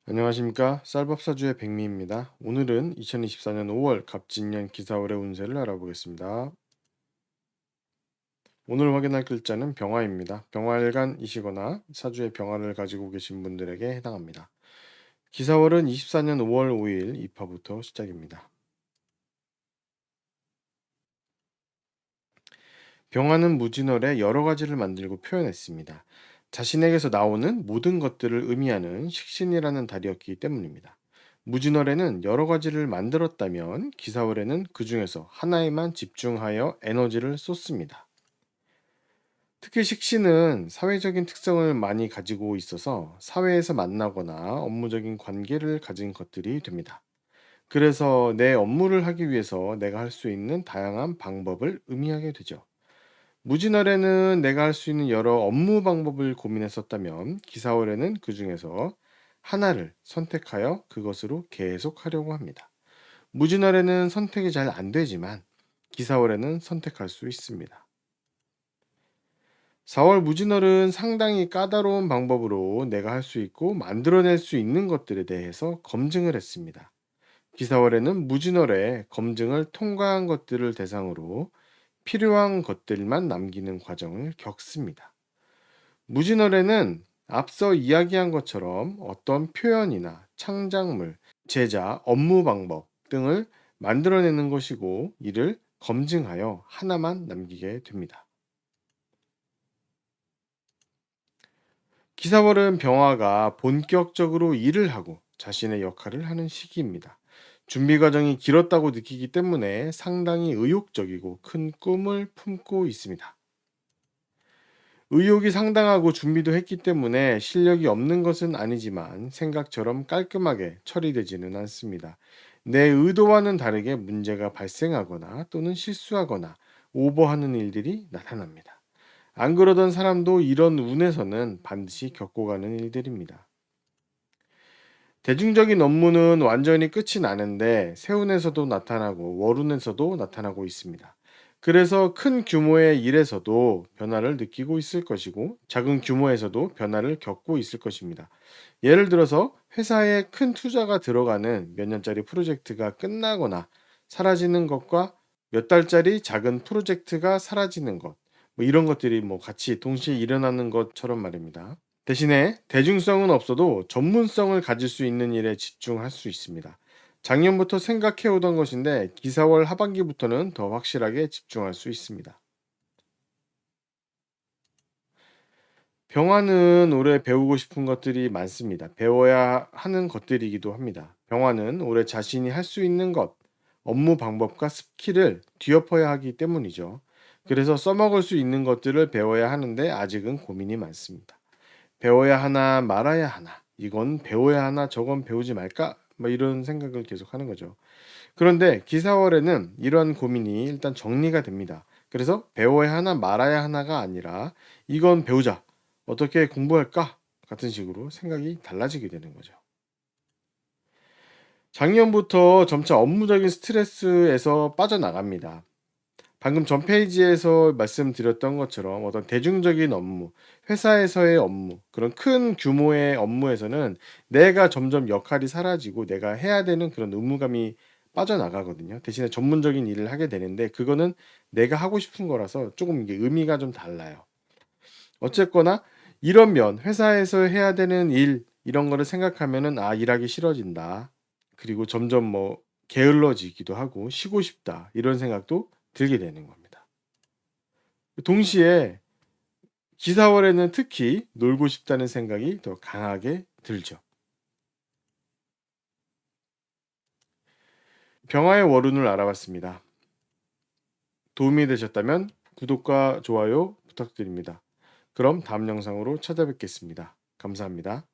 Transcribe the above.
안녕하십니까. 쌀밥사주의 백미입니다. 오늘은 2024년 5월 갑진년 기사월의 운세를 알아보겠습니다. 오늘 확인할 글자는 병화입니다. 병화일간이시거나 사주의 병화를 가지고 계신 분들에게 해당합니다. 기사월은 24년 5월 5일 입하부터 시작입니다. 병화는 무진월에 여러 가지를 만들고 표현했습니다. 자신에게서 나오는 모든 것들을 의미하는 식신이라는 달이었기 때문입니다. 무진월에는 여러 가지를 만들었다면 기사월에는 그 중에서 하나에만 집중하여 에너지를 쏟습니다. 특히 식신은 사회적인 특성을 많이 가지고 있어서 사회에서 만나거나 업무적인 관계를 가진 것들이 됩니다. 그래서 내 업무를 하기 위해서 내가 할 수 있는 다양한 방법을 의미하게 되죠. 무진월에는 내가 할 수 있는 여러 업무 방법을 고민했었다면 기사월에는 그 중에서 하나를 선택하여 그것으로 계속 하려고 합니다. 무진월에는 선택이 잘 안 되지만 기사월에는 선택할 수 있습니다. 4월 무진월은 상당히 까다로운 방법으로 내가 할 수 있고 만들어낼 수 있는 것들에 대해서 검증을 했습니다. 기사월에는 무진월에 검증을 통과한 것들을 대상으로 필요한 것들만 남기는 과정을 겪습니다. 무진월에는 앞서 이야기한 것처럼 어떤 표현이나 창작물, 제자, 업무 방법 등을 만들어내는 것이고 이를 검증하여 하나만 남기게 됩니다. 기사월은 병화가 본격적으로 일을 하고 자신의 역할을 하는 시기입니다. 준비 과정이 길었다고 느끼기 때문에 상당히 의욕적이고 큰 꿈을 품고 있습니다. 의욕이 상당하고 준비도 했기 때문에 실력이 없는 것은 아니지만 생각처럼 깔끔하게 처리되지는 않습니다. 내 의도와는 다르게 문제가 발생하거나 또는 실수하거나 오버하는 일들이 나타납니다. 안 그러던 사람도 이런 운에서는 반드시 겪어가는 일들입니다. 대중적인 업무는 완전히 끝이 나는데 세운에서도 나타나고 월운에서도 나타나고 있습니다. 그래서 큰 규모의 일에서도 변화를 느끼고 있을 것이고 작은 규모에서도 변화를 겪고 있을 것입니다. 예를 들어서 회사에 큰 투자가 들어가는 몇 년짜리 프로젝트가 끝나거나 사라지는 것과 몇 달짜리 작은 프로젝트가 사라지는 것, 뭐 이런 것들이 뭐 같이 동시에 일어나는 것처럼 말입니다. 대신에 대중성은 없어도 전문성을 가질 수 있는 일에 집중할 수 있습니다. 작년부터 생각해 오던 것인데 기사월 하반기부터는 더 확실하게 집중할 수 있습니다. 병화는 올해 배우고 싶은 것들이 많습니다. 배워야 하는 것들이기도 합니다. 병화는 올해 자신이 할 수 있는 것, 업무 방법과 스킬을 뒤엎어야 하기 때문이죠. 그래서 써먹을 수 있는 것들을 배워야 하는데 아직은 고민이 많습니다. 배워야 하나 말아야 하나. 이건 배워야 하나 저건 배우지 말까? 뭐 이런 생각을 계속 하는 거죠. 그런데 기사월에는 이러한 고민이 일단 정리가 됩니다. 그래서 배워야 하나 말아야 하나가 아니라 이건 배우자. 어떻게 공부할까? 같은 식으로 생각이 달라지게 되는 거죠. 작년부터 점차 업무적인 스트레스에서 빠져나갑니다. 방금 전 페이지에서 말씀드렸던 것처럼 어떤 대중적인 업무, 회사에서의 업무, 그런 큰 규모의 업무에서는 내가 점점 역할이 사라지고 내가 해야 되는 그런 의무감이 빠져나가거든요. 대신에 전문적인 일을 하게 되는데 그거는 내가 하고 싶은 거라서 조금 이게 의미가 좀 달라요. 어쨌거나 이런 면, 회사에서 해야 되는 일 이런 거를 생각하면은 일하기 싫어진다. 그리고 점점 뭐 게을러지기도 하고 쉬고 싶다. 이런 생각도 들게 되는 겁니다. 동시에 기사월에는 특히 놀고 싶다는 생각이 더 강하게 들죠. 병화의 월운을 알아봤습니다. 도움이 되셨다면 구독과 좋아요 부탁드립니다. 그럼 다음 영상으로 찾아뵙겠습니다. 감사합니다.